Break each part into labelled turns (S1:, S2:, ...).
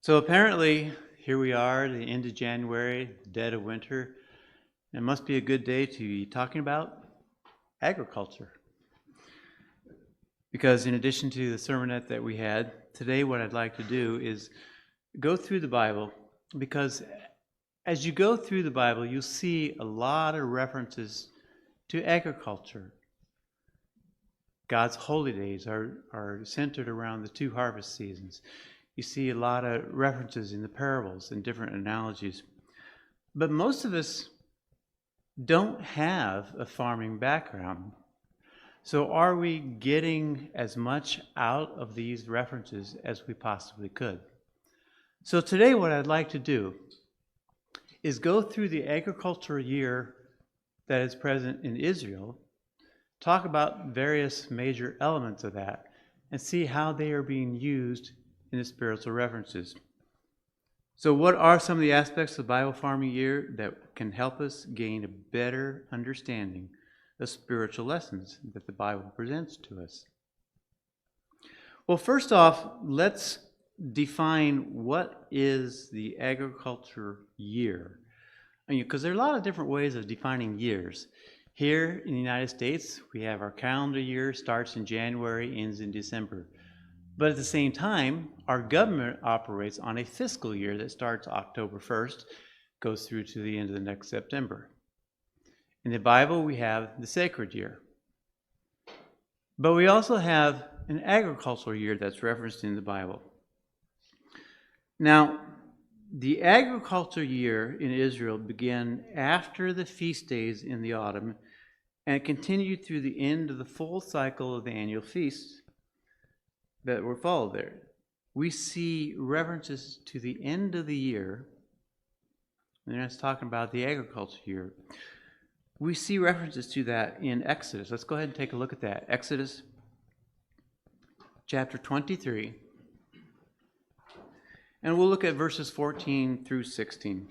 S1: So apparently, here we are, the end of January, the dead of winter. It must be a good day to be talking about agriculture. Because in addition to the sermonette that we had, today what I'd like to do is go through the Bible, because as you go through the Bible, you'll see a lot of references to agriculture. God's holy days are centered around the two harvest seasons. You see a lot of references in the parables and different analogies. But most of us don't have a farming background. So are we getting as much out of these references as we possibly could? So today what I'd like to do is go through the agricultural year that is present in Israel, talk about various major elements of that, and see how they are being used in the spiritual references. So what are some of the aspects of the Bible farming year that can help us gain a better understanding of spiritual lessons that the Bible presents to us? Well, first off, let's define what is the agriculture year. Because there are a lot of different ways of defining years. Here in the United States, we have our calendar year, starts in January, ends in December. But at the same time, our government operates on a fiscal year that starts October 1st, goes through to the end of the next September. In the Bible, we have the sacred year. But we also have an agricultural year that's referenced in the Bible. Now, the agricultural year in Israel began after the feast days in the autumn and continued through the end of the full cycle of the annual feasts that were followed there. We see references to the end of the year, and that's talking about the agriculture year. We see references to that in Exodus. Let's go ahead and take a look at that. Exodus chapter 23. And we'll look at verses 14 through 16.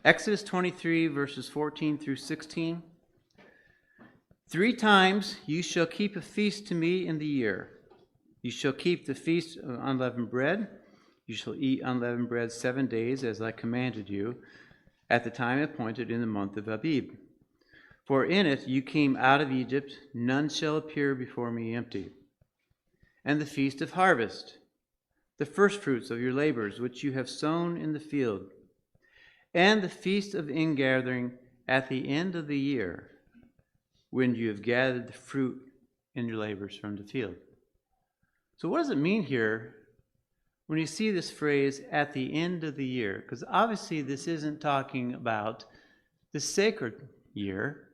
S1: Exodus 23, verses 14 through 16. 3 times you shall keep a feast to me in the year. You shall keep the feast of unleavened bread. You shall eat unleavened bread 7 days, as I commanded you, at the time appointed in the month of Abib. For in it you came out of Egypt, none shall appear before me empty. And the feast of harvest, the firstfruits of your labors, which you have sown in the field, and the feast of ingathering at the end of the year, when you have gathered the fruit in your labors from the field. So what does it mean here when you see this phrase, at the end of the year? Because obviously this isn't talking about the sacred year,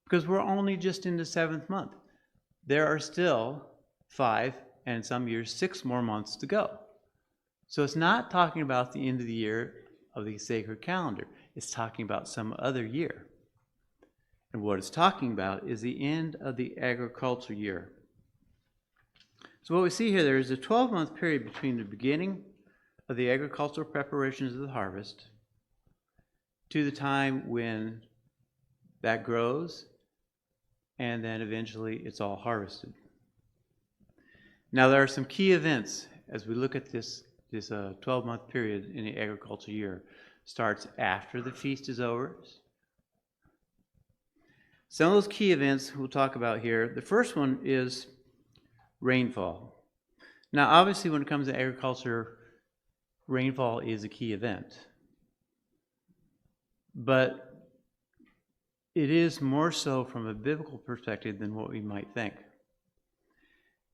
S1: because we're only just in the 7th month. There are still 5, and in some years 6 more months to go. So it's not talking about the end of the year of the sacred calendar. It's talking about some other year. And what it's talking about is the end of the agriculture year. So what we see here, there is a 12-month period between the beginning of the agricultural preparations of the harvest to the time when that grows, and then eventually it's all harvested. Now there are some key events as we look at this 12-month period in the agriculture year. Starts after the feast is over. Some of those key events we'll talk about here. The first one is rainfall. Now obviously when it comes to agriculture, rainfall is a key event. But it is more so from a biblical perspective than what we might think.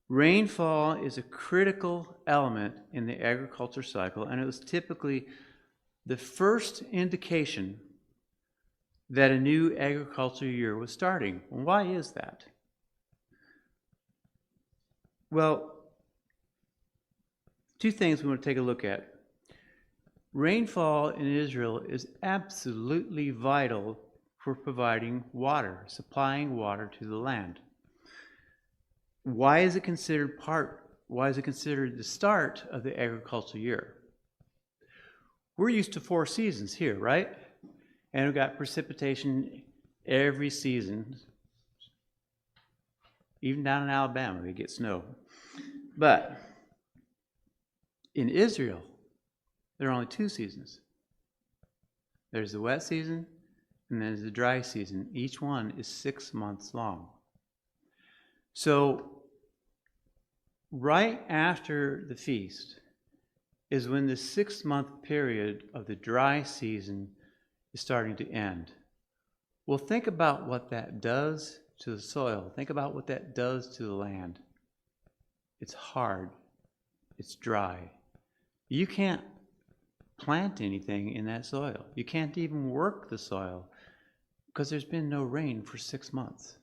S1: Rainfall is a critical element in the agriculture cycle, and it was typically the first indication that a new agriculture year was starting. Why is that? Well, 2 things we want to take a look at. Rainfall in Israel is absolutely vital for providing water, supplying water to the land. Why is it considered the start of the agricultural year? We're used to 4 seasons here, right? And we've got precipitation every season. Even down in Alabama, they get snow. But in Israel, there are only 2 seasons. There's the wet season, and there's the dry season. Each one is 6 months long. So, right after the feast is when the 6-month period of the dry season is starting to end. Well, think about what that does to the soil. Think about what that does to the land. It's hard. It's dry. You can't plant anything in that soil. You can't even work the soil because there's been no rain for 6 months.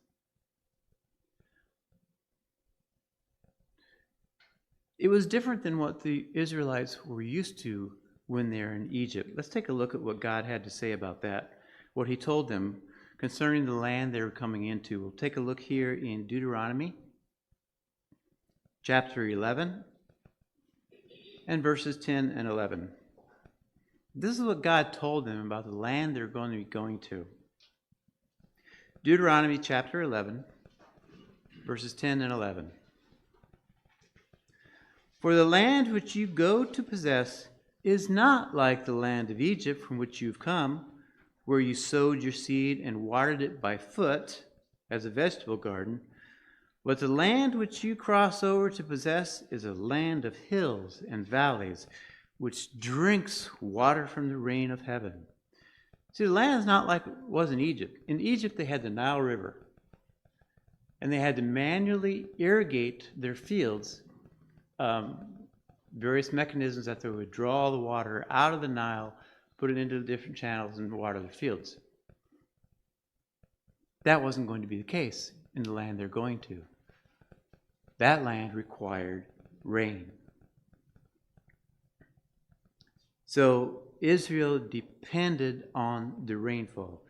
S1: It was different than what the Israelites were used to when they're in Egypt. Let's take a look at what God had to say about that, what he told them concerning the land they were coming into. We'll take a look here in Deuteronomy chapter 11 and verses 10 and 11. This is what God told them about the land they're going to be going to. Deuteronomy chapter 11, verses 10 and 11. For the land which you go to possess is not like the land of Egypt from which you've come, where you sowed your seed and watered it by foot as a vegetable garden. But the land which you cross over to possess is a land of hills and valleys, which drinks water from the rain of heaven. See, the land is not like it was in Egypt. In Egypt, they had the Nile River, and they had to manually irrigate their fields, various mechanisms that they would draw the water out of the Nile, put it into the different channels, and water the fields. That wasn't going to be the case in the land they're going to. That land required rain. So Israel depended on the rainfall.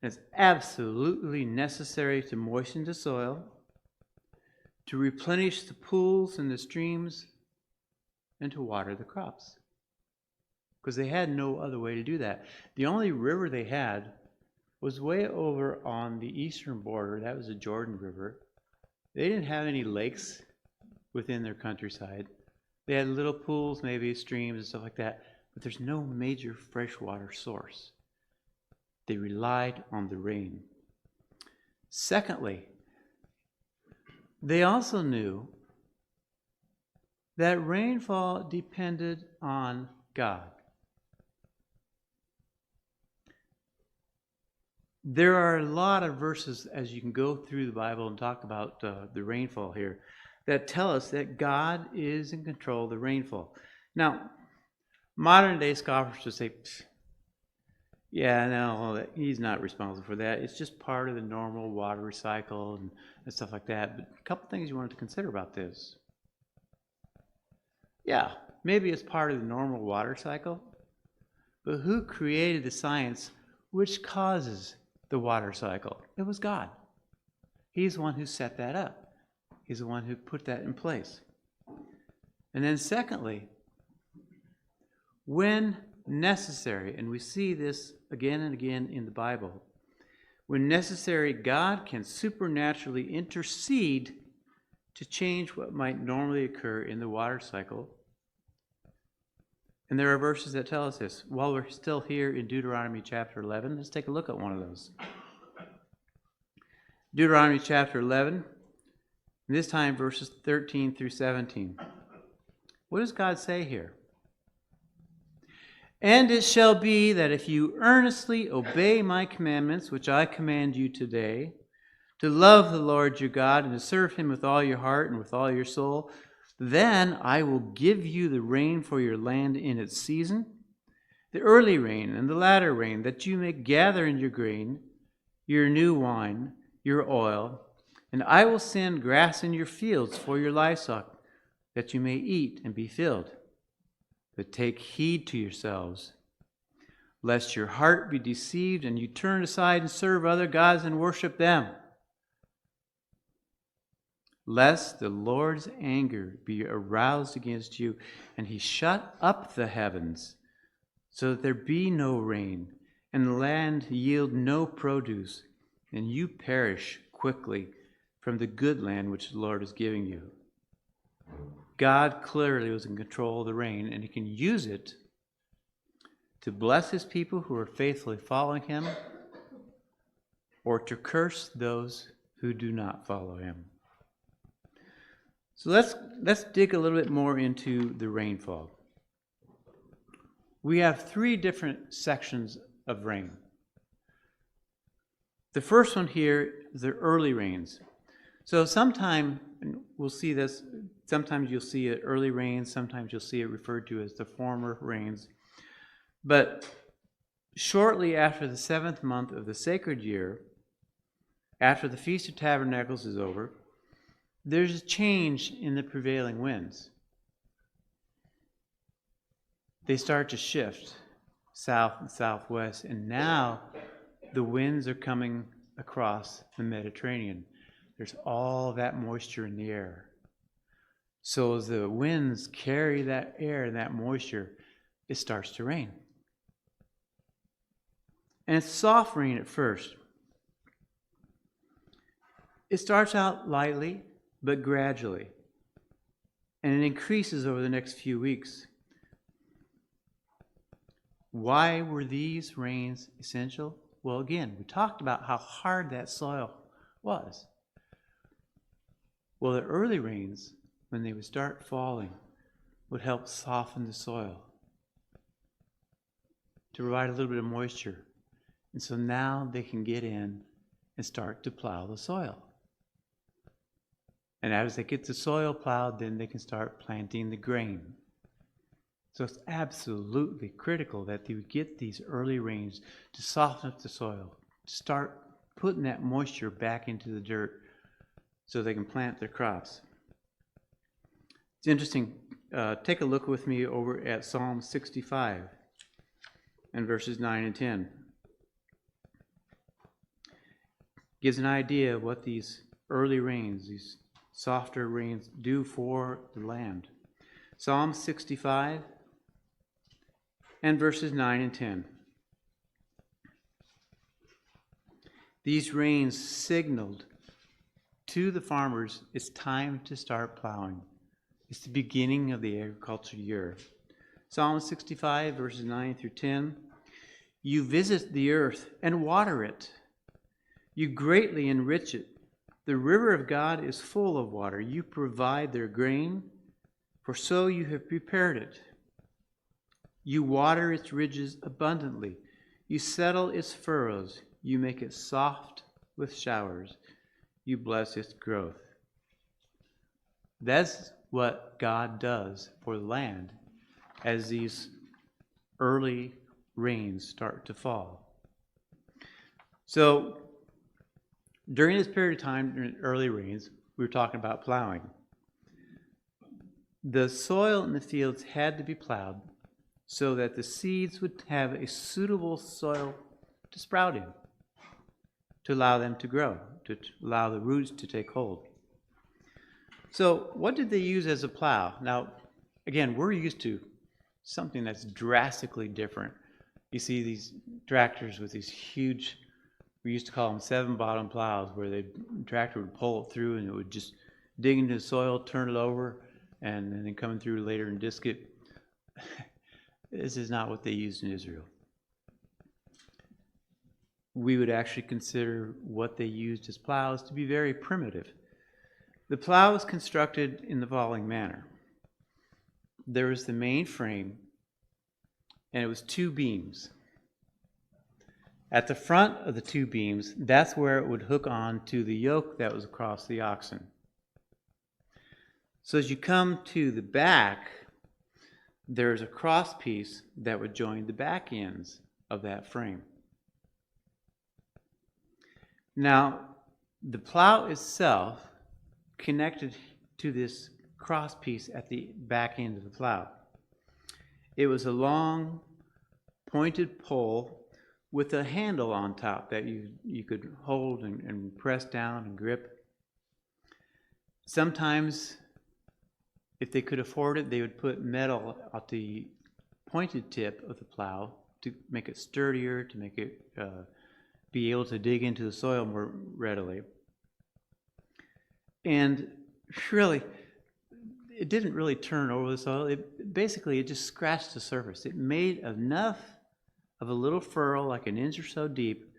S1: It's absolutely necessary to moisten the soil, to replenish the pools and the streams, and to water the crops. Because they had no other way to do that. The only river they had was way over on the eastern border. That was the Jordan River. They didn't have any lakes within their countryside. They had little pools, maybe streams and stuff like that, but there's no major freshwater source. They relied on the rain. Secondly, they also knew that rainfall depended on God. There are a lot of verses, as you can go through the Bible and talk about the rainfall here, that tell us that God is in control of the rainfall. Now, modern day scoffers would say, yeah, no, he's not responsible for that. It's just part of the normal water recycle and stuff like that. But a couple things you wanted to consider about this. Yeah, maybe it's part of the normal water cycle, but who created the science which causes the water cycle? It was God. He's the one who set that up. He's the one who put that in place. And then secondly, when necessary, and we see this again and again in the Bible, when necessary, God can supernaturally intercede to change what might normally occur in the water cycle. And there are verses that tell us this. While we're still here in Deuteronomy chapter 11, let's take a look at one of those. Deuteronomy chapter 11, and this time verses 13 through 17. What does God say here? And it shall be that if you earnestly obey my commandments, which I command you today, to love the Lord your God and to serve him with all your heart and with all your soul, then I will give you the rain for your land in its season, the early rain and the latter rain, that you may gather in your grain, your new wine, your oil, and I will send grass in your fields for your livestock, that you may eat and be filled. But take heed to yourselves, lest your heart be deceived and you turn aside and serve other gods and worship them. Lest the Lord's anger be aroused against you, and he shut up the heavens, so that there be no rain, and the land yield no produce, and you perish quickly from the good land which the Lord is giving you. God clearly was in control of the rain, and he can use it to bless his people who are faithfully following him, or to curse those who do not follow him. So let's dig a little bit more into the rainfall. We have three different sections of rain. The first one here is the early rains. So sometime, and we'll see this, sometimes you'll see it early rains, sometimes you'll see it referred to as the former rains. But shortly after the 7th month of the sacred year, after the Feast of Tabernacles is over, there's a change in the prevailing winds. They start to shift south and southwest, and now the winds are coming across the Mediterranean. There's all that moisture in the air. So as the winds carry that air and that moisture, it starts to rain. And it's soft rain at first. It starts out lightly, but gradually. And it increases over the next few weeks. Why were these rains essential? Well, again, we talked about how hard that soil was. Well, the early rains, when they would start falling, would help soften the soil to provide a little bit of moisture. And so now they can get in and start to plow the soil. And as they get the soil plowed, then they can start planting the grain. So it's absolutely critical that they would get these early rains to soften up the soil, to start putting that moisture back into the dirt so they can plant their crops. It's interesting. Take a look with me over at Psalm 65 and verses 9 and 10. Gives an idea of what these early rains, these softer rains, do for the land. Psalm 65 and verses 9 and 10. These rains signaled to the farmers it's time to start plowing. It's the beginning of the agricultural year. Psalm 65, verses 9 through 10. You visit the earth and water it. You greatly enrich it. The river of God is full of water. You provide their grain, for so you have prepared it. You water its ridges abundantly. You settle its furrows. You make it soft with showers. You bless its growth. That's what God does for the land as these early rains start to fall. So, during this period of time, during early rains, we were talking about plowing. The soil in the fields had to be plowed so that the seeds would have a suitable soil to sprout in, to allow them to grow, to allow the roots to take hold. So what did they use as a plow? Now, again, we're used to something that's drastically different. You see these tractors with these huge, we used to call them 7-bottom plows, where the tractor would pull it through and it would just dig into the soil, turn it over, and then coming through later and disc it. This is not what they used in Israel. We would actually consider what they used as plows to be very primitive. The plow was constructed in the following manner. There was the main frame, and it was 2 beams. At the front of the 2 beams, that's where it would hook on to the yoke that was across the oxen. So as you come to the back, there's a cross piece that would join the back ends of that frame. Now, the plow itself connected to this cross piece at the back end of the plow. It was a long, pointed pole with a handle on top that you could hold and press down and grip. Sometimes, if they could afford it, they would put metal at the pointed tip of the plow to make it sturdier, to make it be able to dig into the soil more readily. And really, it didn't really turn over the soil. It just scratched the surface. It made enough of a little furrow, like an inch or so deep,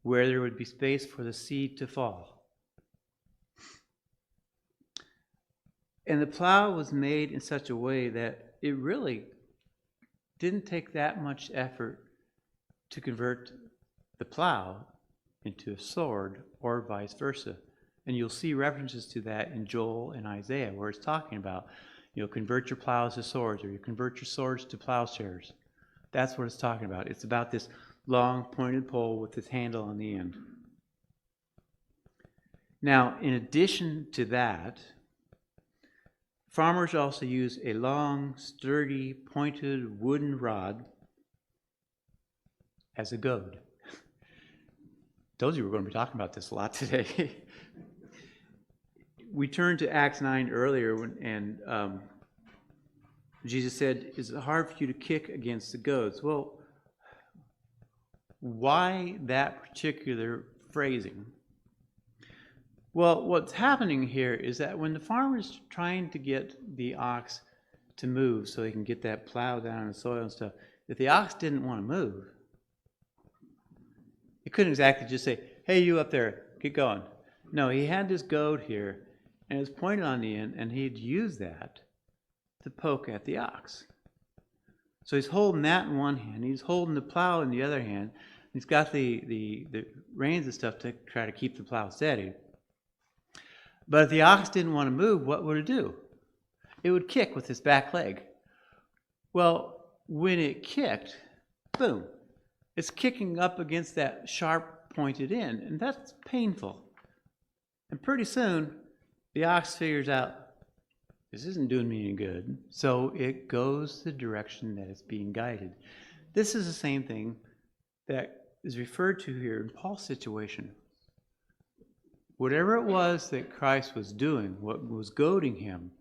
S1: where there would be space for the seed to fall. And the plow was made in such a way that it really didn't take that much effort to convert the plow into a sword or vice versa. And you'll see references to that in Joel and Isaiah, where it's talking about, convert your plows to swords, or you convert your swords to plowshares. That's what it's talking about. It's about this long pointed pole with this handle on the end. Now, in addition to that, farmers also use a long, sturdy, pointed wooden rod as a goad. Told you we're going to be talking about this a lot today. We turned to Acts 9 earlier, and Jesus said, "Is it hard for you to kick against the goads?" Well, why that particular phrasing? Well, what's happening here is that when the farmer's trying to get the ox to move so he can get that plow down in the soil and stuff, if the ox didn't want to move, he couldn't exactly just say, "Hey, you up there, get going." No, he had this goad here, and it was pointed on the end, and he'd use that to poke at the ox. So he's holding that in one hand, he's holding the plow in the other hand, he's got the reins and stuff to try to keep the plow steady. But if the ox didn't want to move, what would it do? It would kick with its back leg. Well, when it kicked, boom, it's kicking up against that sharp pointed end, and that's painful. And pretty soon, the ox figures out, this isn't doing me any good, so it goes the direction that it's being guided. This is the same thing that is referred to here in Paul's situation. Whatever it was that Christ was doing, what was goading him,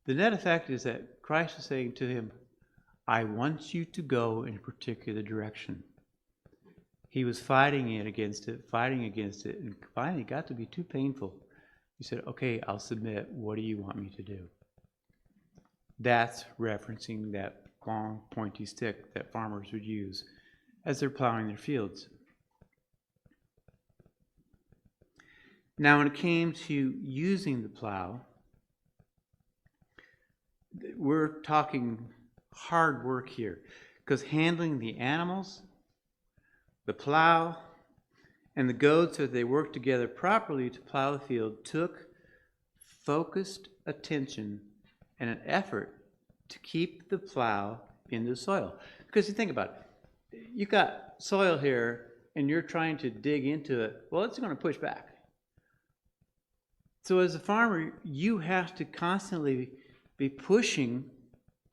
S1: the net effect is that Christ was saying to him, I want you to go in a particular direction. He was fighting against it, and finally it got to be too painful. He said, okay, I'll submit. What do you want me to do? That's referencing that long, pointy stick that farmers would use as they're plowing their fields. Now, when it came to using the plow, we're talking hard work here, because handling the animals, the plow, and the goad so that they worked together properly to plow the field took focused attention and an effort to keep the plow in the soil. Because you think about it, you've got soil here and you're trying to dig into it, well, it's going to push back. So as a farmer, you have to constantly be pushing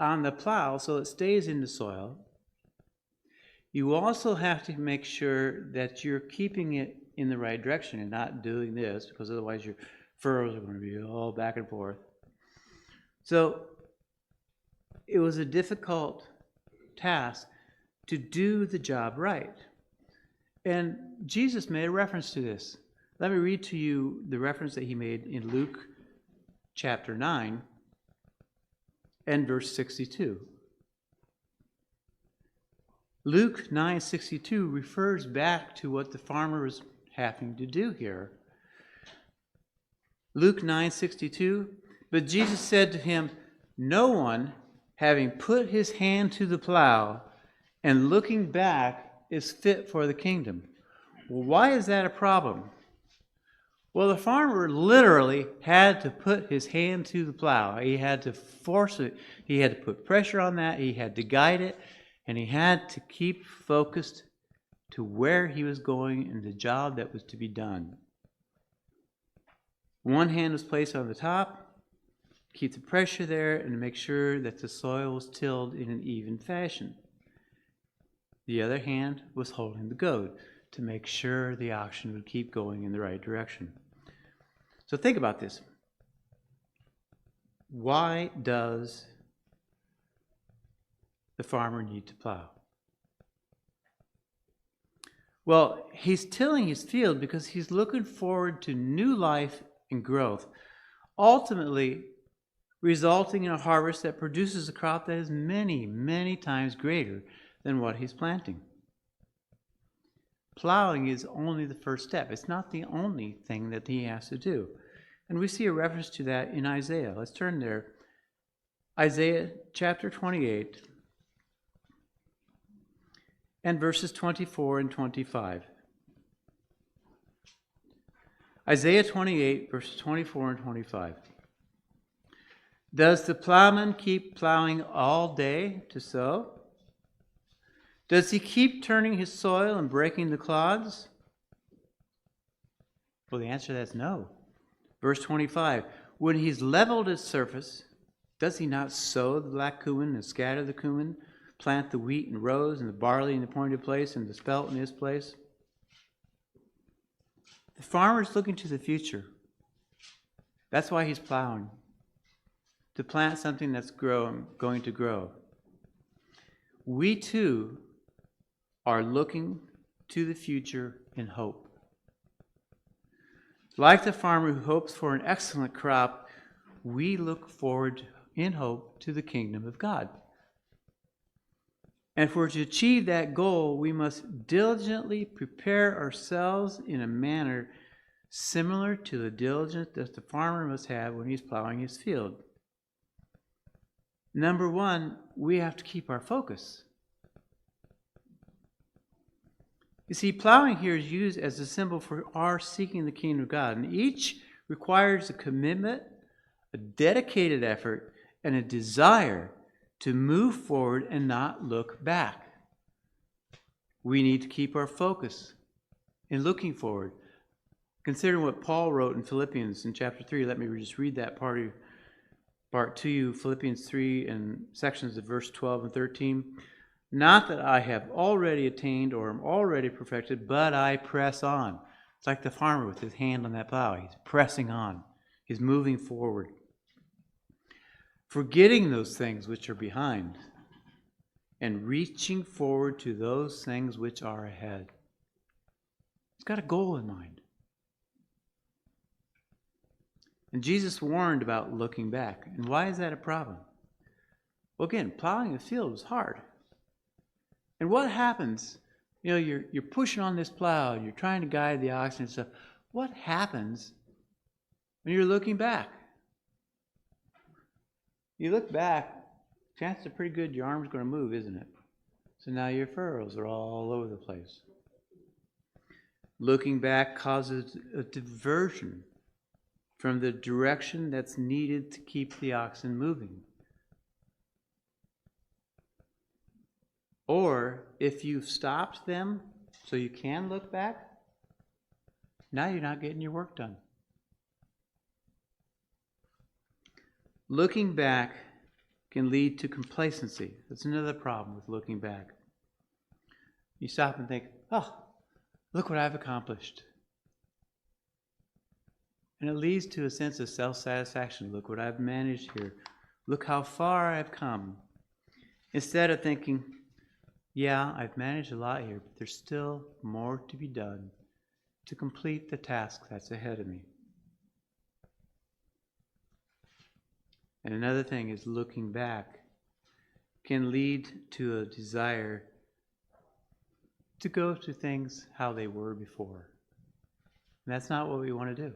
S1: on the plow so it stays in the soil. You also have to make sure that you're keeping it in the right direction and not doing this, because otherwise your furrows are going to be all back and forth. So it was a difficult task to do the job right. And Jesus made a reference to this. Let me read to you the reference that he made in Luke chapter 9 and verse 62. Luke 9:62 refers back to what the farmer was having to do here. Luke 9:62, but Jesus said to him, no one, having put his hand to the plow and looking back, is fit for the kingdom. Well, why is that a problem? Well, the farmer literally had to put his hand to the plow. He had to force it. He had to put pressure on that. He had to guide it. And he had to keep focused to where he was going and the job that was to be done. One hand was placed on the top, keep the pressure there, and make sure that the soil was tilled in an even fashion. The other hand was holding the goad to make sure the oxen would keep going in the right direction. So think about this. Why does the farmer need to plow? Well, he's tilling his field because he's looking forward to new life and growth, ultimately resulting in a harvest that produces a crop that is many, many times greater than what he's planting. Plowing is only the first step. It's not the only thing that he has to do. And we see a reference to that in Isaiah. Let's turn there. Isaiah chapter 28 and verses 24 and 25. Isaiah 28, verses 24 and 25. Does the plowman keep plowing all day to sow? Does he keep turning his soil and breaking the clods? Well, the answer to that is no. Verse 25. When he's leveled its surface, does he not sow the black cumin and scatter the cumin, plant the wheat in rows and the barley in the appointed place and the spelt in his place? The farmer's looking to the future. That's why he's plowing. To plant something that's going to grow. We too are looking to the future in hope. Like the farmer who hopes for an excellent crop, we look forward in hope to the kingdom of God. And for to achieve that goal, we must diligently prepare ourselves in a manner similar to the diligence that the farmer must have when he's plowing his field. Number one, we have to keep our focus. You see, plowing here is used as a symbol for our seeking the kingdom of God, and each requires a commitment, a dedicated effort, and a desire to move forward and not look back. We need to keep our focus in looking forward. Consider what Paul wrote in Philippians in chapter 3. Let me just read that part to you, Philippians 3 and sections of verse 12 and 13. Not that I have already attained or am already perfected, but I press on. It's like the farmer with his hand on that plow. He's pressing on. He's moving forward. Forgetting those things which are behind and reaching forward to those things which are ahead. He's got a goal in mind. And Jesus warned about looking back. And why is that a problem? Well, again, plowing a field is hard. And what happens? You know, you're pushing on this plow, and you're trying to guide the oxen and stuff. What happens when you're looking back? You look back, chances are pretty good your arm's going to move, isn't it? So now your furrows are all over the place. Looking back causes a diversion from the direction that's needed to keep the oxen moving. Or if you've stopped them so you can look back, now you're not getting your work done. Looking back can lead to complacency. That's another problem with looking back. You stop and think, oh, look what I've accomplished. And it leads to a sense of self-satisfaction. Look what I've managed here. Look how far I've come. Instead of thinking, yeah, I've managed a lot here, but there's still more to be done to complete the task that's ahead of me. And another thing is looking back can lead to a desire to go to things how they were before. And that's not what we want to do.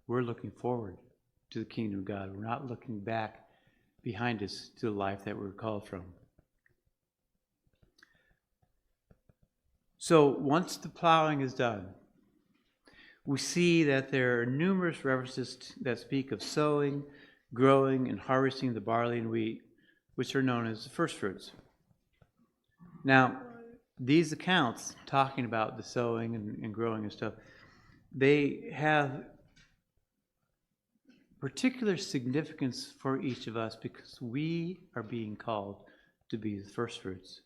S1: We're looking forward to the kingdom of God. We're not looking back behind us to the life that we're called from. So once the plowing is done, we see that there are numerous references that speak of sowing, growing, and harvesting the barley and wheat, which are known as the first fruits. Now, these accounts, talking about the sowing and growing and stuff, they have particular significance for each of us because we are being called to be the first fruits.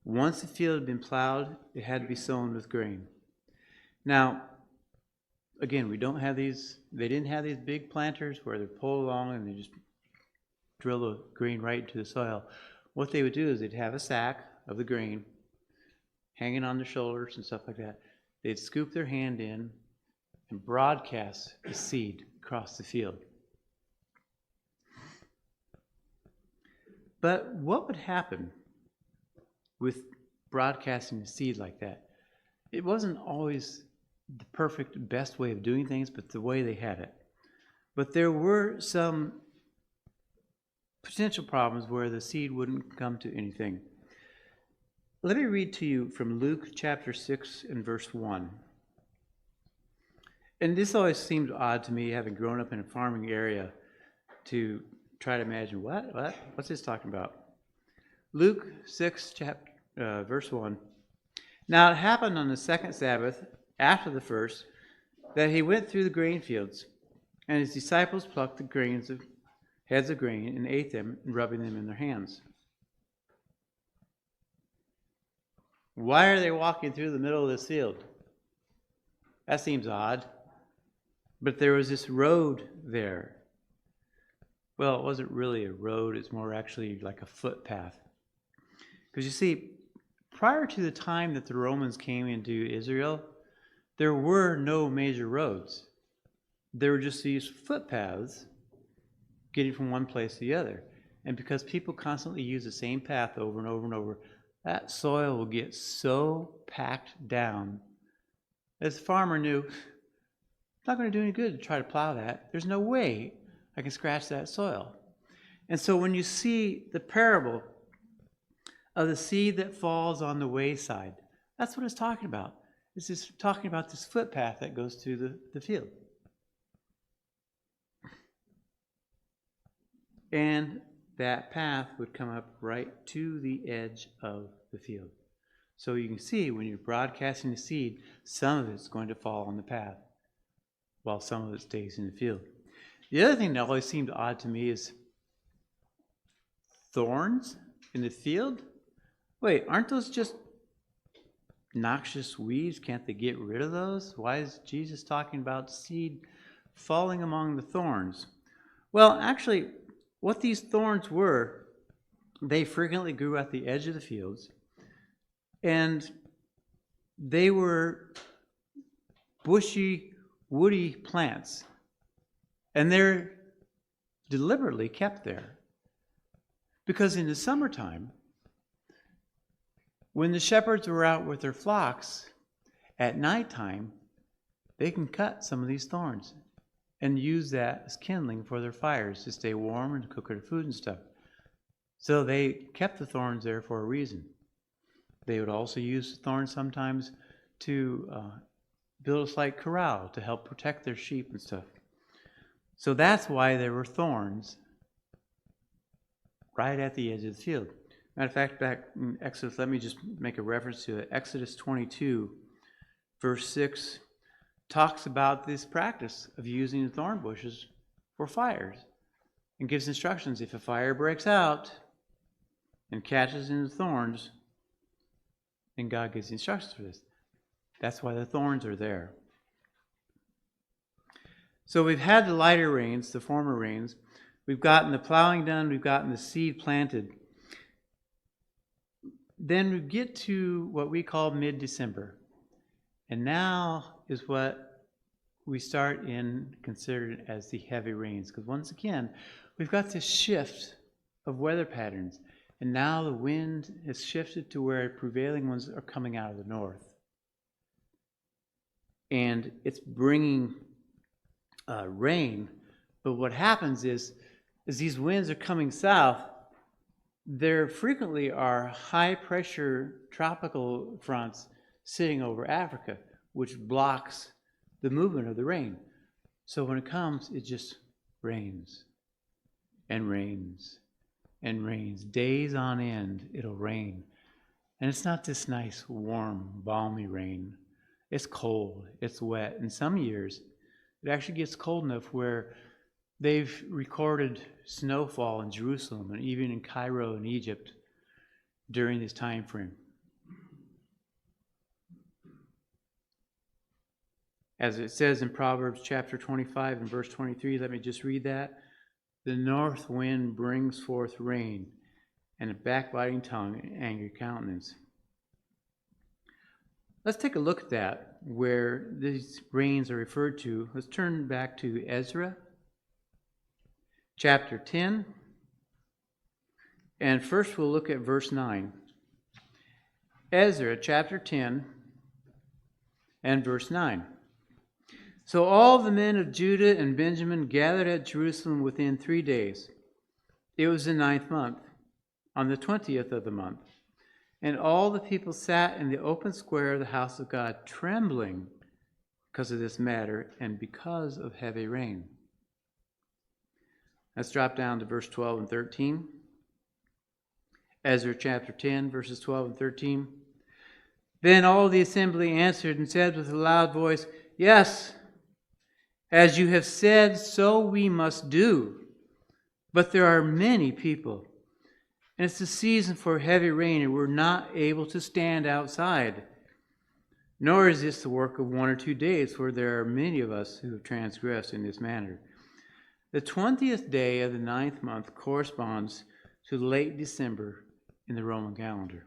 S1: Once the field had been plowed, it had to be sown with grain. Now, again, they didn't have these big planters where they pull along and they just drill the grain right into the soil. What they would do is they'd have a sack of the grain hanging on their shoulders and stuff like that. they'd scoop their hand in and broadcast the seed across the field. But what would happen with broadcasting the seed like that? It wasn't always the perfect, best way of doing things, but the way they had it. But there were some potential problems where the seed wouldn't come to anything. Let me read to you from Luke chapter 6 and verse 1. And this always seemed odd to me, having grown up in a farming area, to try to imagine, what's this talking about? Luke 6, verse 1. Now it happened on the second Sabbath, after the first, that he went through the grain fields, and his disciples plucked the heads of grain and ate them, rubbing them in their hands. Why are they walking through the middle of this field? That seems odd. But there was this road there. Well, it wasn't really a road, it's more actually like a footpath. Because you see, prior to the time that the Romans came into Israel, there were no major roads. There were just these footpaths getting from one place to the other. And because people constantly use the same path over and over and over, that soil will get so packed down. As the farmer knew, it's not going to do any good to try to plow that. There's no way I can scratch that soil. And so when you see the parable of the seed that falls on the wayside, that's what it's talking about. It's just talking about this footpath that goes through the field. And that path would come up right to the edge of the field. So you can see when you're broadcasting the seed, some of it's going to fall on the path, while some of it stays in the field. The other thing that always seemed odd to me is thorns in the field. Wait, aren't those just noxious weeds? Can't they get rid of those? Why is Jesus talking about seed falling among the thorns? Well, actually, what these thorns were, they frequently grew at the edge of the fields, and they were bushy, woody plants, and they're deliberately kept there. Because in the summertime, when the shepherds were out with their flocks, at nighttime, they can cut some of these thorns and use that as kindling for their fires to stay warm and cook their food and stuff. So they kept the thorns there for a reason. They would also use the thorns sometimes to build a slight corral to help protect their sheep and stuff. So that's why there were thorns right at the edge of the field. Matter of fact, back in Exodus, let me just make a reference to it. Exodus 22, verse 6, talks about this practice of using the thorn bushes for fires and gives instructions. If a fire breaks out and catches in the thorns, then God gives instructions for this. That's why the thorns are there. So we've had the lighter rains, the former rains. We've gotten the plowing done. We've gotten the seed planted. Then we get to what we call mid-December. And now is what we start in considered as the heavy rains. Because once again, we've got this shift of weather patterns. And now the wind has shifted to where prevailing winds are coming out of the north. And it's bringing rain. But what happens is, as these winds are coming south, there frequently are high-pressure tropical fronts sitting over Africa, which blocks the movement of the rain. So when it comes, it just rains and rains and rains. Days on end, it'll rain. And it's not this nice, warm, balmy rain. It's cold, it's wet. In some years, it actually gets cold enough where they've recorded snowfall in Jerusalem and even in Cairo in Egypt during this time frame. As it says in Proverbs chapter 25 and verse 23, let me just read that. The north wind brings forth rain, and a backbiting tongue and angry countenance. Let's take a look at that. where these rains are referred to, let's turn back to Ezra chapter 10. And first we'll look at verse 9. Ezra chapter 10 and verse 9. So all the men of Judah and Benjamin gathered at Jerusalem within 3 days. It was the 9th month, on the 20th of the month. And all the people sat in the open square of the house of God, trembling because of this matter and because of heavy rain. Let's drop down to verse 12 and 13. Ezra chapter 10, verses 12 and 13. Then all the assembly answered and said with a loud voice, Yes, as you have said, so we must do. But there are many people, and it's the season for heavy rain, and we're not able to stand outside. Nor is this the work of 1 or 2 days, for there are many of us who have transgressed in this manner. The 20th day of the 9th month corresponds to late December in the Roman calendar.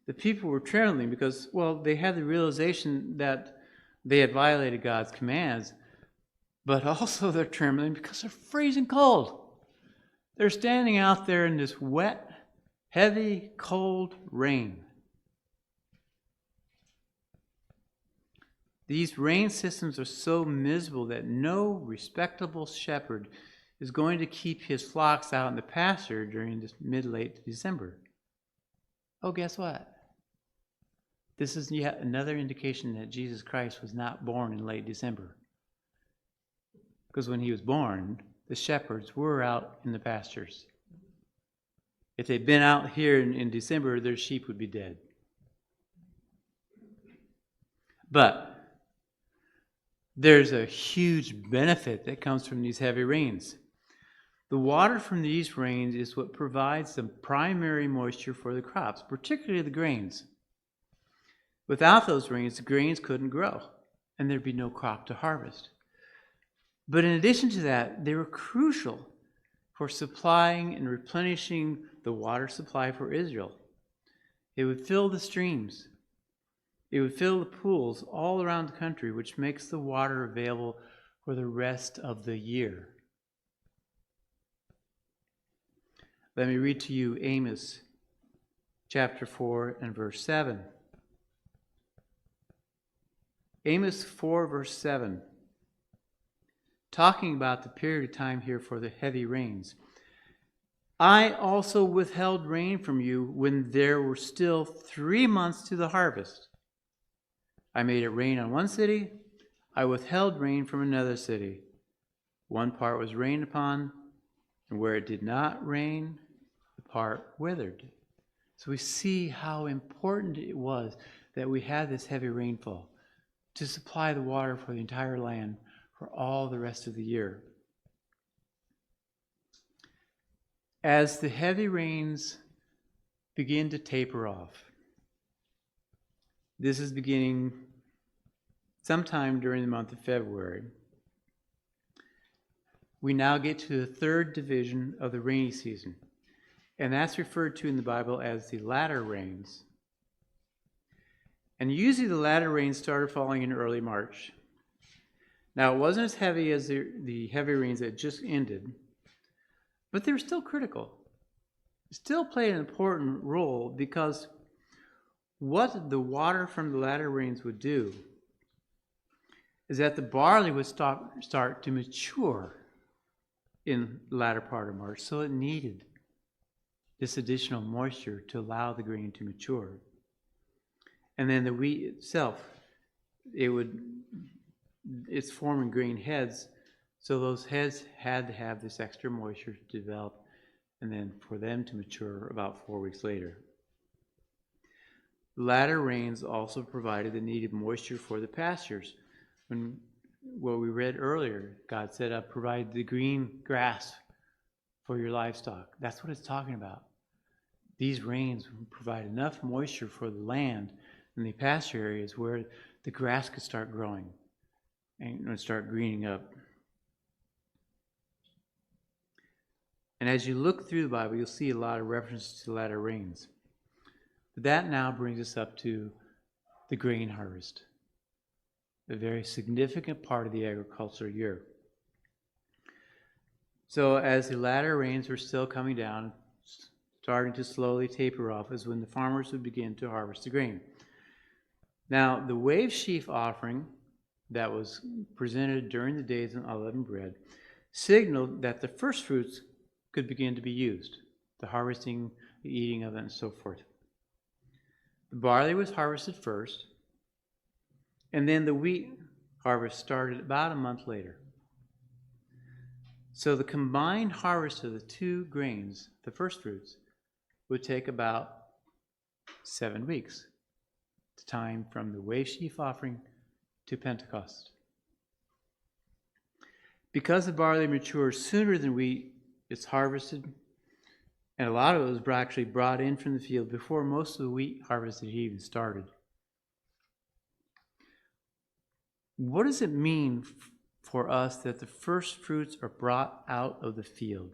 S1: The people were trembling because, they had the realization that they had violated God's commands, but also they're trembling because they're freezing cold. They're standing out there in this wet, heavy, cold rain. These rain systems are so miserable that no respectable shepherd is going to keep his flocks out in the pasture during this mid-late December. Oh, guess what? This is yet another indication that Jesus Christ was not born in late December. Because when he was born, the shepherds were out in the pastures. If they'd been out here in December, their sheep would be dead. But there's a huge benefit that comes from these heavy rains. The water from these rains is what provides the primary moisture for the crops, particularly the grains. Without those rains, the grains couldn't grow, and there'd be no crop to harvest. But in addition to that, they were crucial for supplying and replenishing the water supply for Israel. It would fill the streams. It would fill the pools all around the country, which makes the water available for the rest of the year. Let me read to you Amos chapter 4 and verse 7. Amos 4 verse 7. Talking about the period of time here for the heavy rains. I also withheld rain from you when there were still 3 months to the harvest. I made it rain on one city. I withheld rain from another city. One part was rained upon, and where it did not rain, the part withered. So we see how important it was that we had this heavy rainfall to supply the water for the entire land for all the rest of the year. As the heavy rains begin to taper off, this is beginning sometime during the month of February. We now get to the third division of the rainy season, and that's referred to in the Bible as the latter rains. And usually the latter rains started falling in early March. Now, it wasn't as heavy as the heavy rains that just ended, but they were still critical. Still played an important role because what the water from the latter rains would do is that the barley would start to mature in the latter part of March, so it needed this additional moisture to allow the grain to mature. And then the wheat itself, it's forming green heads, so those heads had to have this extra moisture to develop and then for them to mature about 4 weeks later. Latter rains also provided the needed moisture for the pastures. When what we read earlier, God said, provide the green grass for your livestock. That's what it's talking about. These rains provide enough moisture for the land and the pasture areas where the grass could start growing and start greening up. And as you look through the Bible, you'll see a lot of references to latter rains. But that now brings us up to the grain harvest. a very significant part of the agricultural year. So as the latter rains were still coming down, starting to slowly taper off, is when the farmers would begin to harvest the grain. Now, the wave sheaf offering that was presented during the days of unleavened bread signaled that the first fruits could begin to be used, the harvesting, the eating of it, and so forth. The barley was harvested first, and then the wheat harvest started about a month later. So the combined harvest of the two grains, the first fruits, would take about 7 weeks, the time from the wave sheaf offering to Pentecost. Because the barley matures sooner than wheat, it's harvested, and a lot of it was actually brought in from the field before most of the wheat harvest had even started. What does it mean for us that the first fruits are brought out of the field?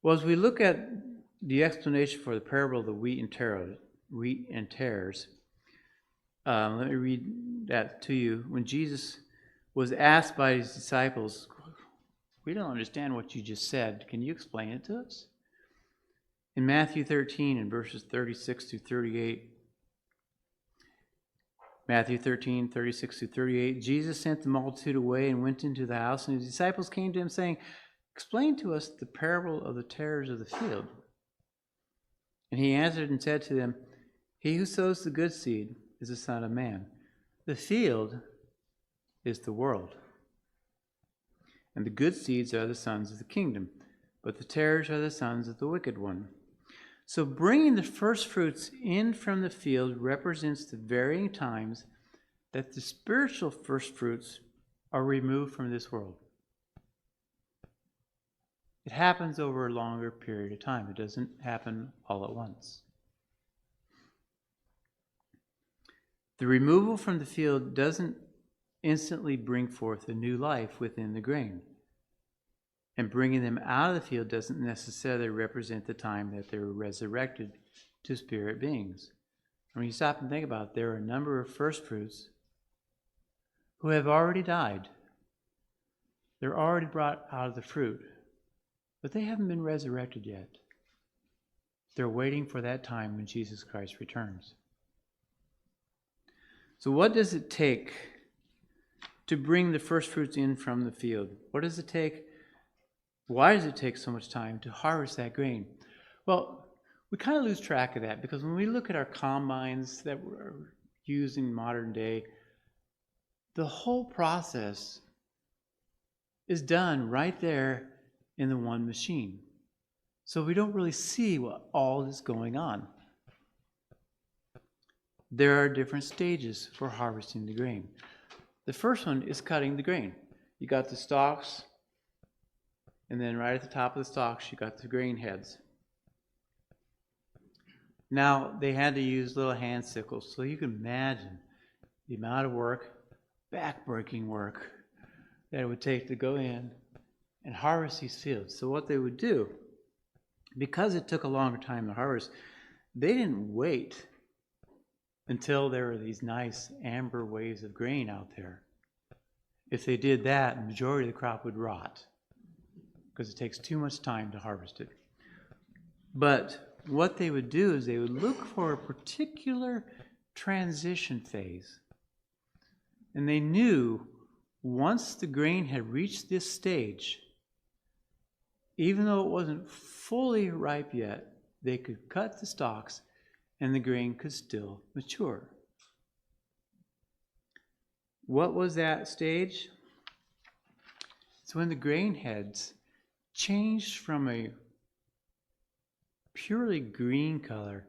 S1: Well, as we look at the explanation for the parable of the wheat and tares, let me read that to you. When Jesus was asked by his disciples, "We don't understand what you just said. Can you explain it to us?" In Matthew 13, in verses 36 through 38, Matthew 13, 36 through 38, Jesus sent the multitude away and went into the house, and his disciples came to him saying, "Explain to us the parable of the tares of the field." And he answered and said to them, "He who sows the good seed is the Son of Man. The field is the world. And the good seeds are the sons of the kingdom, but the tares are the sons of the wicked one." So bringing the first fruits in from the field represents the varying times that the spiritual first fruits are removed from this world. It happens over a longer period of time. It doesn't happen all at once. The removal from the field doesn't instantly bring forth a new life within the grain. And bringing them out of the field doesn't necessarily represent the time that they were resurrected to spirit beings. When you stop and think about it, there are a number of first fruits who have already died. They're already brought out of the fruit, but they haven't been resurrected yet. They're waiting for that time when Jesus Christ returns. So what does it take to bring the first fruits in from the field? What does it take? Why does it take so much time to harvest that grain? Well, we kind of lose track of that because when we look at our combines that we're using in modern day, the whole process is done right there in the one machine. So we don't really see what all is going on. There are different stages for harvesting the grain. The first one is cutting the grain. You got the stalks, and then right at the top of the stalks, you got the grain heads. Now, they had to use little hand sickles, so you can imagine the amount of work, back-breaking work, that it would take to go in and harvest these fields. So what they would do, because it took a longer time to harvest, they didn't wait until there were these nice amber waves of grain out there. If they did that, the majority of the crop would rot, because it takes too much time to harvest it. But what they would do is they would look for a particular transition phase. And they knew once the grain had reached this stage, even though it wasn't fully ripe yet, they could cut the stalks and the grain could still mature. What was that stage? It's when the grain heads changed from a purely green color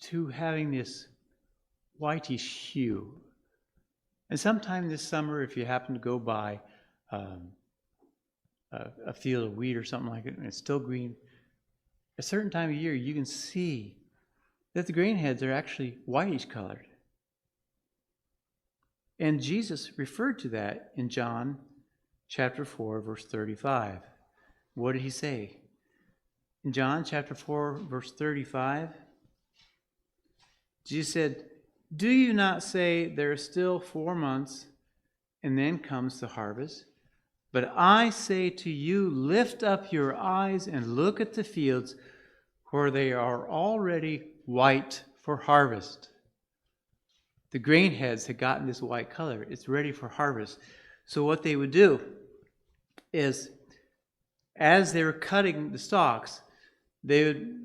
S1: to having this whitish hue. And sometime this summer, if you happen to go by a field of wheat or something like it, and it's still green, a certain time of year you can see that the grain heads are actually whitish colored. And Jesus referred to that in John chapter 4, verse 35. What did he say? In John chapter 4, verse 35, Jesus said, Do you not say there are still 4 months, and then comes the harvest? But I say to you, lift up your eyes and look at the fields, for they are already white for harvest. The grain heads had gotten this white color. It's ready for harvest. So what they would do is, as they were cutting the stalks, they would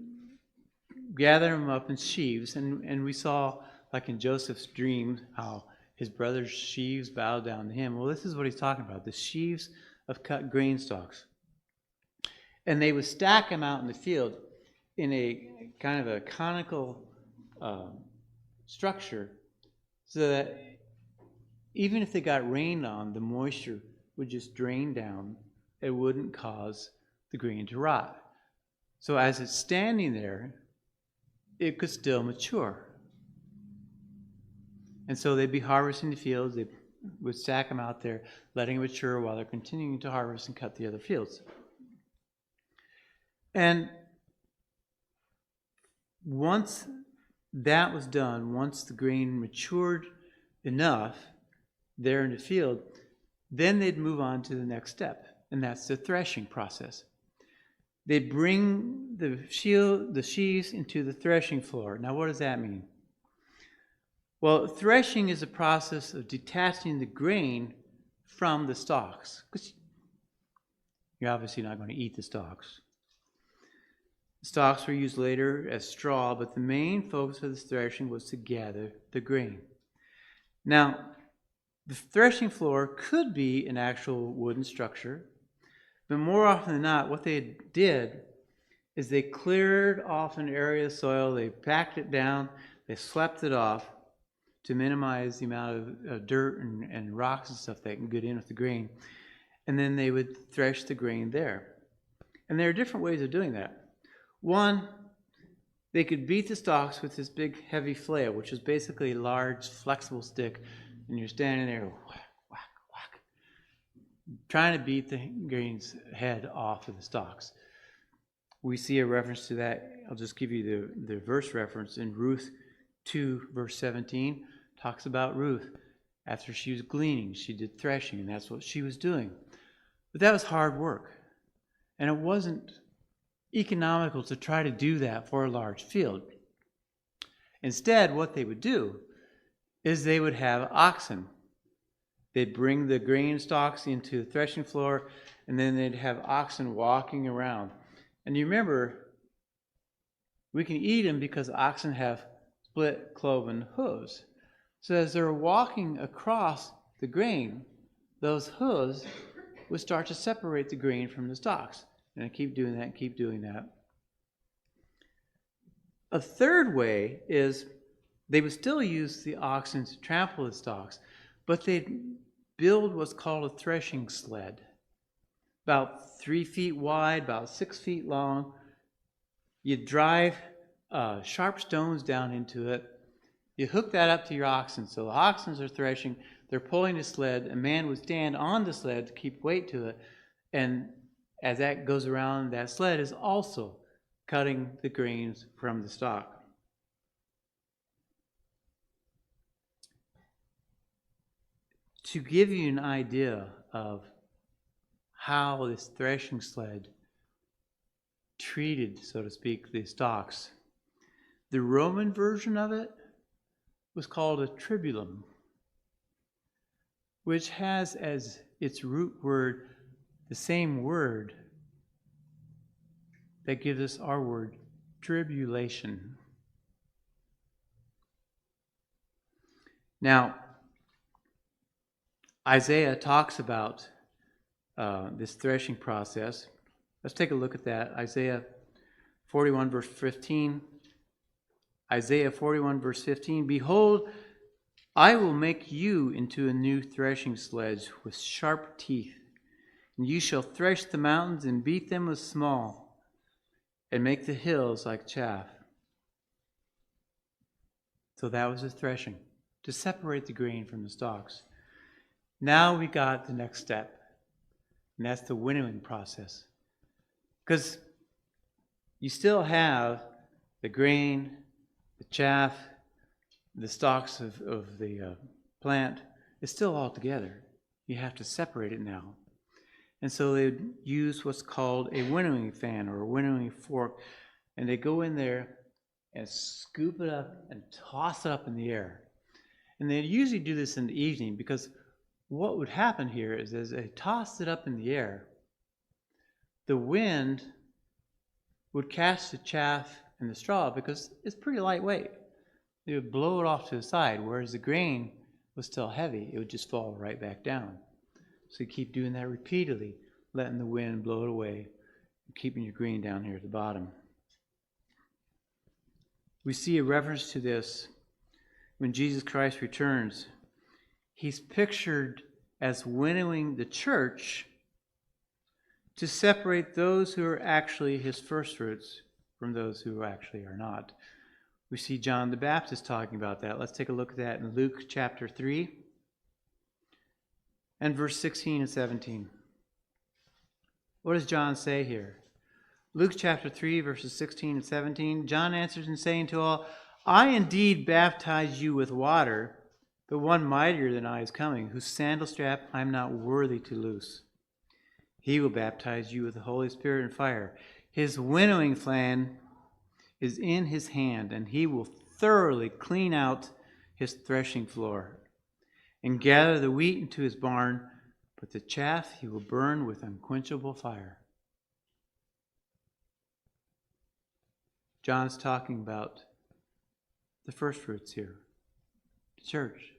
S1: gather them up in sheaves. And we saw, like in Joseph's dream, how his brother's sheaves bowed down to him. Well, this is what he's talking about, the sheaves of cut grain stalks. And they would stack them out in the field in a kind of a conical structure, so that even if they got rained on, the moisture would just drain down. It wouldn't cause the grain to rot. So as it's standing there, it could still mature. And so they'd be harvesting the fields. They would stack them out there, letting it mature while they're continuing to harvest and cut the other fields. And once that was done, once the grain matured enough there in the field, then they'd move on to the next step, and that's the threshing process. They'd bring the sheaves into the threshing floor. Now, what does that mean? Well, threshing is a process of detaching the grain from the stalks, because you're obviously not going to eat the stalks. The stalks were used later as straw, but the main focus of this threshing was to gather the grain. Now, the threshing floor could be an actual wooden structure, but more often than not, what they did is they cleared off an area of soil, they packed it down, they swept it off to minimize the amount of dirt and rocks and stuff that can get in with the grain, and then they would thresh the grain there. And there are different ways of doing that. One, they could beat the stalks with this big heavy flail, which is basically a large flexible stick, and you're standing there whack, whack, whack, trying to beat the grain's head off of the stalks. We see a reference to that. I'll just give you the verse reference in Ruth 2, verse 17. Talks about Ruth. After she was gleaning, she did threshing, and that's what she was doing. But that was hard work, and it wasn't economical to try to do that for a large field. Instead, what they would do is they would have oxen. They'd bring the grain stalks into the threshing floor, and then they'd have oxen walking around. And you remember, we can eat them because oxen have split cloven hooves. So as they're walking across the grain, those hooves would start to separate the grain from the stalks. And I keep doing that and keep doing that. A third way is they would still use the oxen to trample the stalks, but they'd build what's called a threshing sled. About 3 feet wide, about 6 feet long. You'd drive sharp stones down into it. You hook that up to your oxen. So the oxen are threshing, they're pulling the sled. A man would stand on the sled to keep weight to it, and as that goes around, that sled is also cutting the grains from the stalk. To give you an idea of how this threshing sled treated, so to speak, the stalks, the Roman version of it was called a tribulum, which has as its root word the same word that gives us our word, tribulation. Now, Isaiah talks about this threshing process. Let's take a look at that. Isaiah 41, verse 15. Isaiah 41, verse 15. Behold, I will make you into a new threshing sledge with sharp teeth. And you shall thresh the mountains and beat them with small, and make the hills like chaff. So that was the threshing, to separate the grain from the stalks. Now we got the next step, and that's the winnowing process. Because you still have the grain, the chaff, the stalks of the plant is still all together. You have to separate it now. And so they would use what's called a winnowing fan or a winnowing fork, and they go in there and scoop it up and toss it up in the air. And they usually do this in the evening, because what would happen here is as they tossed it up in the air, the wind would catch the chaff and the straw because it's pretty lightweight. It would blow it off to the side, whereas the grain was still heavy. It would just fall right back down. So you keep doing that repeatedly, letting the wind blow it away, and keeping your grain down here at the bottom. We see a reference to this when Jesus Christ returns. He's pictured as winnowing the church to separate those who are actually his first fruits from those who actually are not. We see John the Baptist talking about that. Let's take a look at that in Luke chapter 3 and verse 16 and 17. What does John say here? Luke chapter 3, verses 16 and 17. John answers and saying to all, I indeed baptize you with water, but one mightier than I is coming, whose sandal strap I am not worthy to loose. He will baptize you with the Holy Spirit and fire. His winnowing fan is in his hand, and he will thoroughly clean out his threshing floor and gather the wheat into his barn, but the chaff he will burn with unquenchable fire. John's talking about the first fruits here, the church.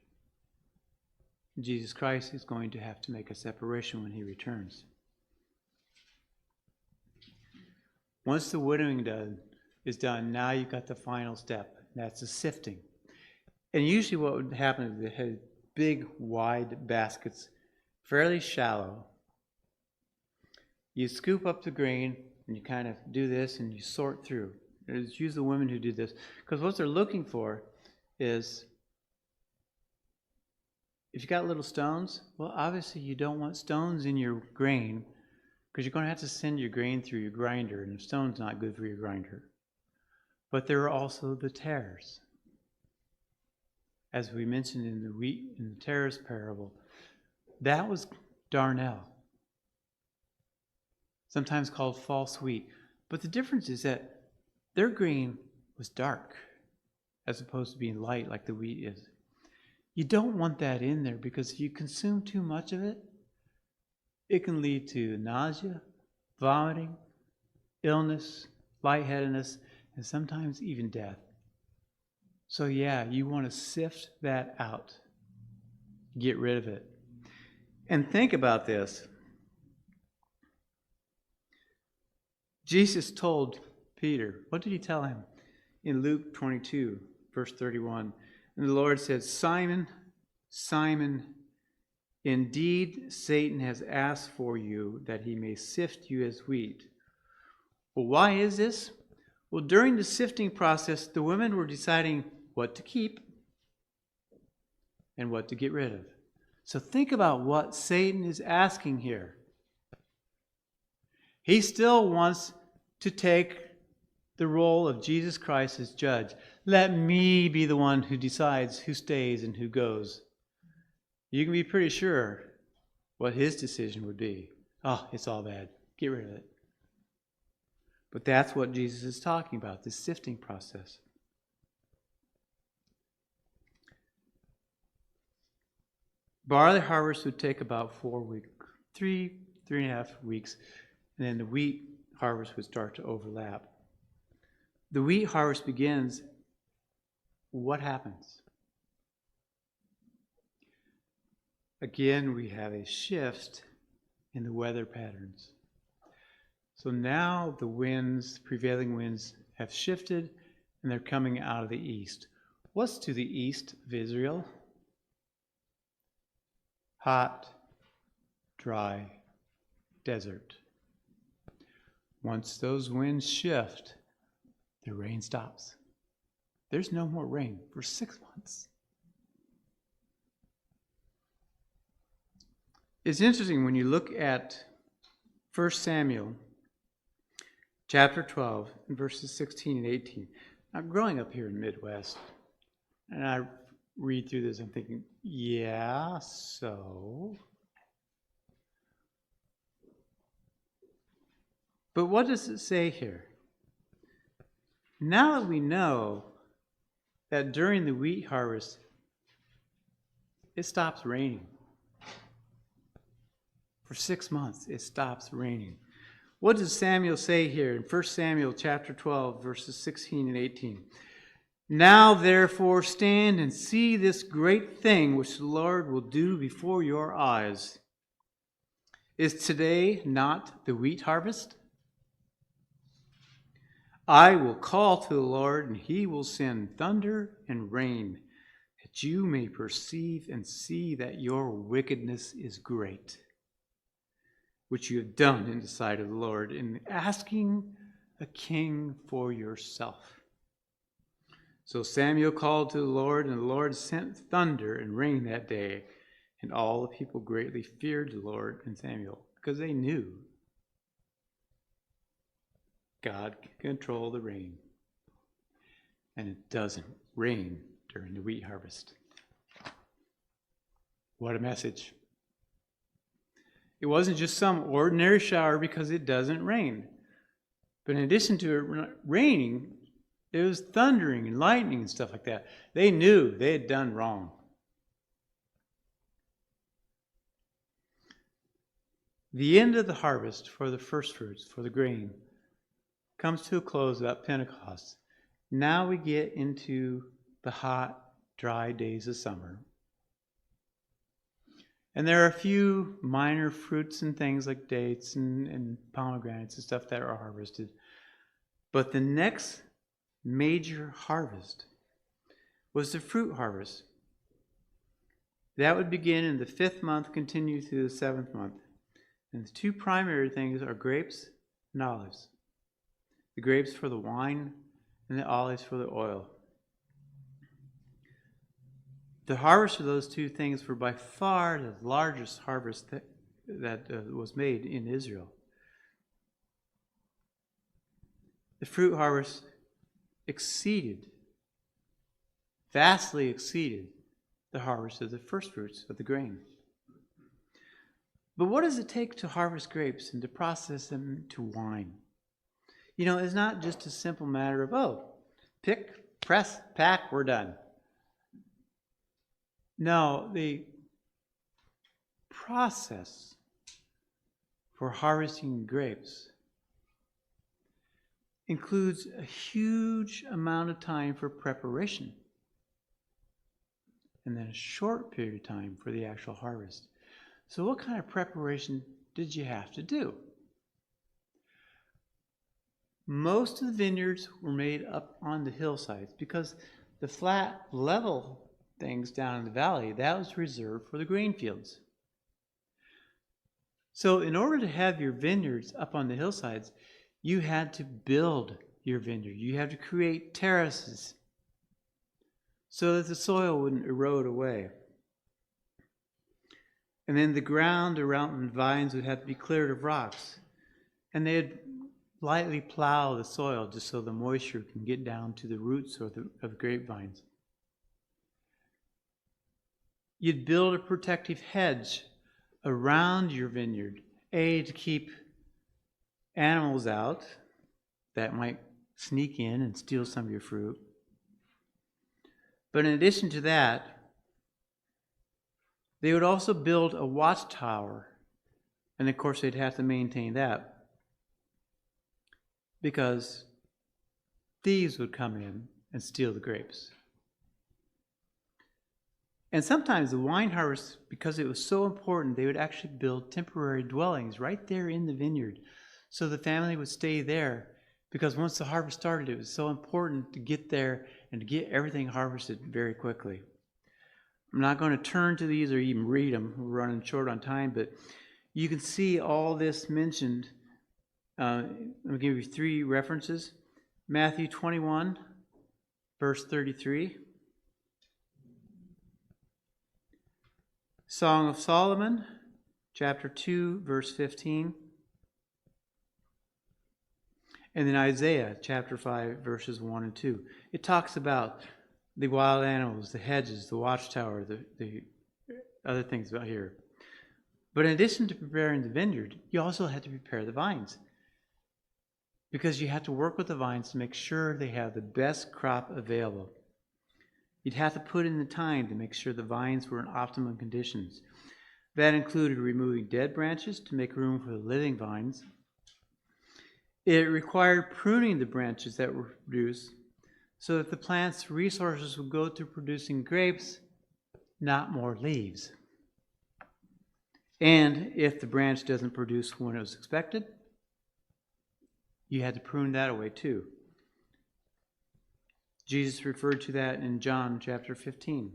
S1: Jesus Christ is going to have to make a separation when he returns. Once the winnowing is done, now you've got the final step. That's the sifting. And usually what would happen is they had big, wide baskets, fairly shallow. You scoop up the grain, and you kind of do this, and you sort through. It's usually the women who do this, because what they're looking for is, if you got little stones, well, obviously you don't want stones in your grain, because you're going to have to send your grain through your grinder, and the stone's not good for your grinder. But there are also the tares. As we mentioned in the wheat and the tares parable, that was darnel, sometimes called false wheat. But the difference is that their grain was dark, as opposed to being light like the wheat is. You don't want that in there, because if you consume too much of it, it can lead to nausea, vomiting, illness, lightheadedness, and sometimes even death. So yeah, you want to sift that out. Get rid of it. And think about this. Jesus told Peter, what did he tell him? In Luke 22, verse 31. And the Lord said, Simon, Simon, indeed Satan has asked for you that he may sift you as wheat. Well, why is this? Well, during the sifting process, the women were deciding what to keep and what to get rid of. So think about what Satan is asking here. He still wants to take the role of Jesus Christ as judge. Let me be the one who decides who stays and who goes. You can be pretty sure what his decision would be. Oh, it's all bad. Get rid of it. But that's what Jesus is talking about, this sifting process. Barley harvest would take about 4 weeks, 3.5 weeks, and then the wheat harvest would start to overlap. The wheat harvest begins. What happens? Again, we have a shift in the weather patterns. So now the winds, prevailing winds, have shifted, and they're coming out of the east. What's to the east of Israel? Hot, dry, desert. Once those winds shift, the rain stops. There's no more rain for 6 months. It's interesting when you look at 1 Samuel chapter 12 and verses 16 and 18. Now, growing up here in the Midwest, And I read through this, I'm thinking, yeah, so. But what does it say here? Now that we know that during the wheat harvest, it stops raining. For 6 months, it stops raining. What does Samuel say here in 1 Samuel chapter 12, verses 16 and 18? Now therefore stand and see this great thing which the Lord will do before your eyes. Is today not the wheat harvest? I will call to the Lord, and he will send thunder and rain, that you may perceive and see that your wickedness is great, which you have done in the sight of the Lord, in asking a king for yourself. So Samuel called to the Lord, and the Lord sent thunder and rain that day, and all the people greatly feared the Lord and Samuel, because they knew God can control the rain, and it doesn't rain during the wheat harvest. What a message. It wasn't just some ordinary shower because it doesn't rain. But in addition to it raining, it was thundering and lightning and stuff like that. They knew they had done wrong. The end of the harvest for the first fruits, for the grain, comes to a close about Pentecost. Now we get into the hot, dry days of summer. And there are a few minor fruits and things like dates and pomegranates and stuff that are harvested. But the next major harvest was the fruit harvest. That would begin in the 5th month, continue through the 7th month. And the two primary things are grapes and olives. The grapes for the wine and the olives for the oil. The harvest of those two things were by far the largest harvest that was made in Israel. The fruit harvest vastly exceeded the harvest of the first fruits of the grain. But what does it take to harvest grapes and to process them to wine? You know, it's not just a simple matter of, pick, press, pack, we're done. No, the process for harvesting grapes includes a huge amount of time for preparation and then a short period of time for the actual harvest. So what kind of preparation did you have to do? Most of the vineyards were made up on the hillsides because the flat, level things down in the valley, that was reserved for the grain fields. So in order to have your vineyards up on the hillsides, you had to build your vineyard. You had to create terraces so that the soil wouldn't erode away. And then the ground around the vines would have to be cleared of rocks. And they'd lightly plow the soil just so the moisture can get down to the roots of the grapevines. You'd build a protective hedge around your vineyard, to keep animals out that might sneak in and steal some of your fruit. But in addition to that, they would also build a watchtower. And of course, they'd have to maintain that because thieves would come in and steal the grapes. And sometimes the wine harvest, because it was so important, they would actually build temporary dwellings right there in the vineyard. So the family would stay there because once the harvest started, it was so important to get there and to get everything harvested very quickly. I'm not going to turn to these or even read them. We're running short on time, but you can see all this mentioned. Let me give you 3 references. Matthew 21, verse 33. Song of Solomon, chapter 2, verse 15. And then Isaiah, chapter 5, verses 1 and 2. It talks about the wild animals, the hedges, the watchtower, the other things about here. But in addition to preparing the vineyard, you also had to prepare the vines, because you had to work with the vines to make sure they have the best crop available. You'd have to put in the time to make sure the vines were in optimum conditions. That included removing dead branches to make room for the living vines. It required pruning the branches that were produced so that the plant's resources would go to producing grapes, not more leaves. And if the branch doesn't produce when it was expected, you had to prune that away too. Jesus referred to that in John chapter 15.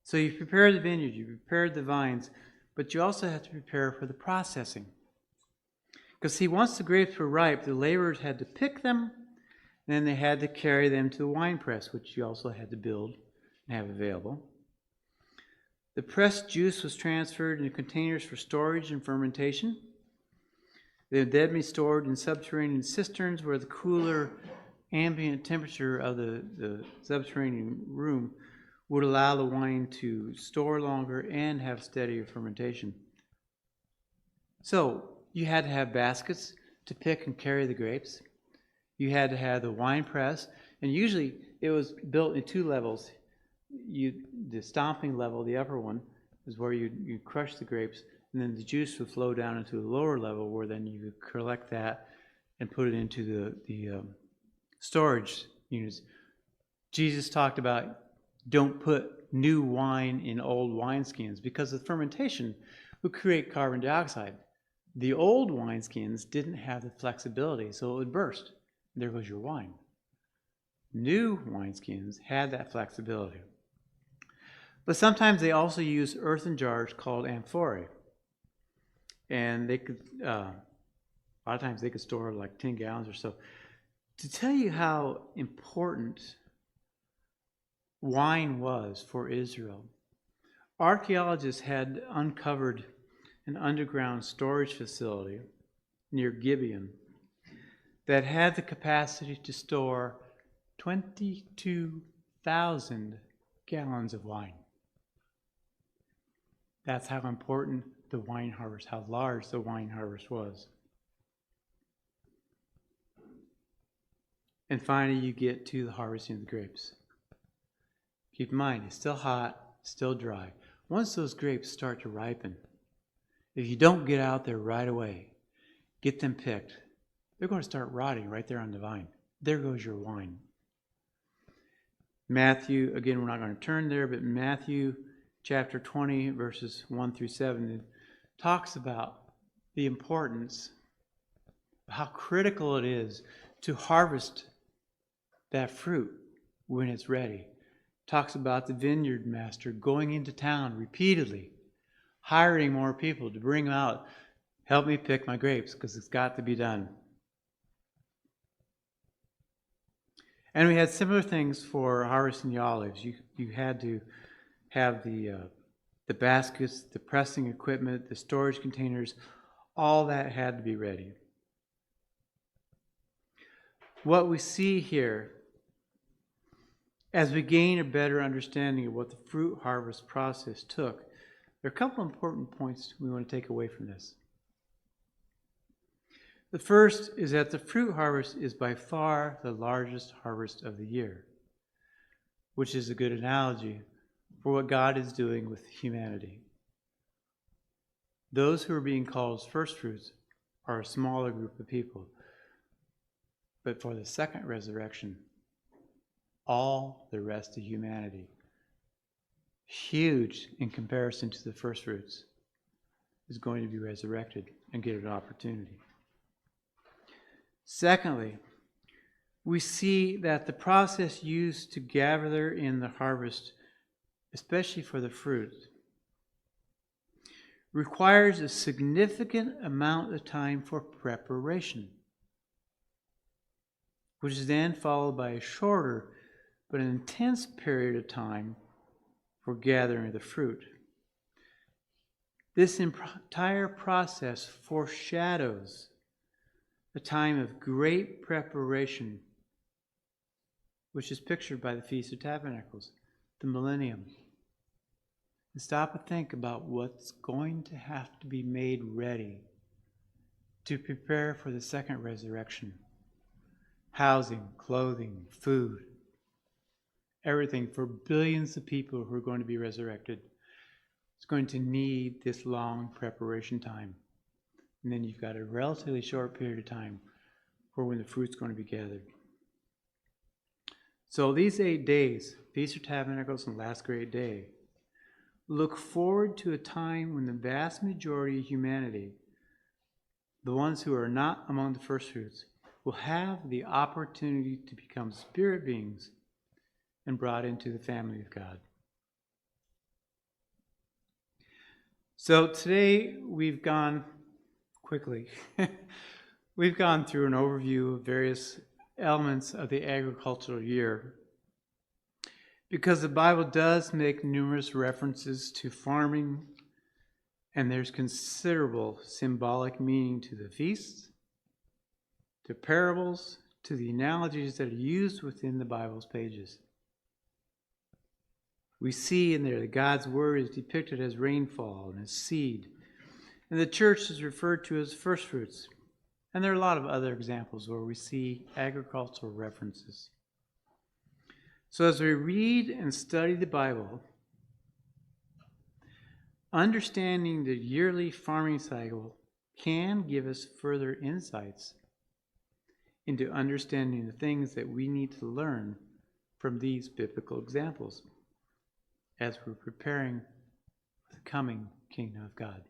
S1: So you prepared the vineyard, you prepared the vines, but you also have to prepare for the processing. Because see, once the grapes were ripe, the laborers had to pick them, and then they had to carry them to the wine press, which you also had to build and have available. The pressed juice was transferred into containers for storage and fermentation. They would then be stored in subterranean cisterns where the cooler ambient temperature of the subterranean room would allow the wine to store longer and have steadier fermentation. So you had to have baskets to pick and carry the grapes. You had to have the wine press, and usually it was built in two levels. The stomping level, the upper one, is where you crush the grapes, and then the juice would flow down into the lower level, where then you could collect that and put it into the storage units. Jesus talked about don't put new wine in old wineskins because the fermentation would create carbon dioxide. The old wineskins didn't have the flexibility, so it would burst. There goes your wine. New wineskins had that flexibility. But sometimes they also use earthen jars called amphorae. And they could, a lot of times they could store like 10 gallons or so. To tell you how important wine was for Israel, archaeologists had uncovered an underground storage facility near Gibeon that had the capacity to store 22,000 gallons of wine. That's how important the wine harvest, how large the wine harvest was. And finally, you get to the harvesting of the grapes. Keep in mind, it's still hot, still dry. Once those grapes start to ripen, if you don't get out there right away, get them picked, they're going to start rotting right there on the vine. There goes your wine. Matthew, again, we're not going to turn there, but Matthew chapter 20, verses 1 through 7, talks about the importance, how critical it is to harvest that fruit when it's ready. Talks about the vineyard master going into town repeatedly, hiring more people to bring them out. Help me pick my grapes because it's got to be done. And we had similar things for harvesting the olives. You had to have the baskets, the pressing equipment, the storage containers, all that had to be ready. What we see here, as we gain a better understanding of what the fruit harvest process took, there are a couple important points we want to take away from this. The first is that the fruit harvest is by far the largest harvest of the year, which is a good analogy for what God is doing with humanity. Those who are being called first fruits are a smaller group of people. But for the second resurrection, all the rest of humanity, huge in comparison to the first fruits, is going to be resurrected and get an opportunity. Secondly, we see that the process used to gather in the harvest, especially for the fruit, requires a significant amount of time for preparation, which is then followed by a shorter but an intense period of time for gathering the fruit. This entire process foreshadows a time of great preparation which is pictured by the Feast of Tabernacles, the millennium. And stop and think about what's going to have to be made ready to prepare for the second resurrection. Housing, clothing, food, everything for billions of people who are going to be resurrected. It's going to need this long preparation time. And then you've got a relatively short period of time for when the fruit's going to be gathered. So these 8 days, Feast of Tabernacles and Last Great Day, look forward to a time when the vast majority of humanity, the ones who are not among the first fruits, will have the opportunity to become spirit beings and brought into the family of God. So today we've gone quickly. We've gone through an overview of various elements of the agricultural year, because the Bible does make numerous references to farming, and there's considerable symbolic meaning to the feasts, to parables, to the analogies that are used within the Bible's pages. We see in there that God's word is depicted as rainfall and as seed, and the church is referred to as first fruits. And there are a lot of other examples where we see agricultural references. So as we read and study the Bible, understanding the yearly farming cycle can give us further insights into understanding the things that we need to learn from these biblical examples as we're preparing for the coming kingdom of God.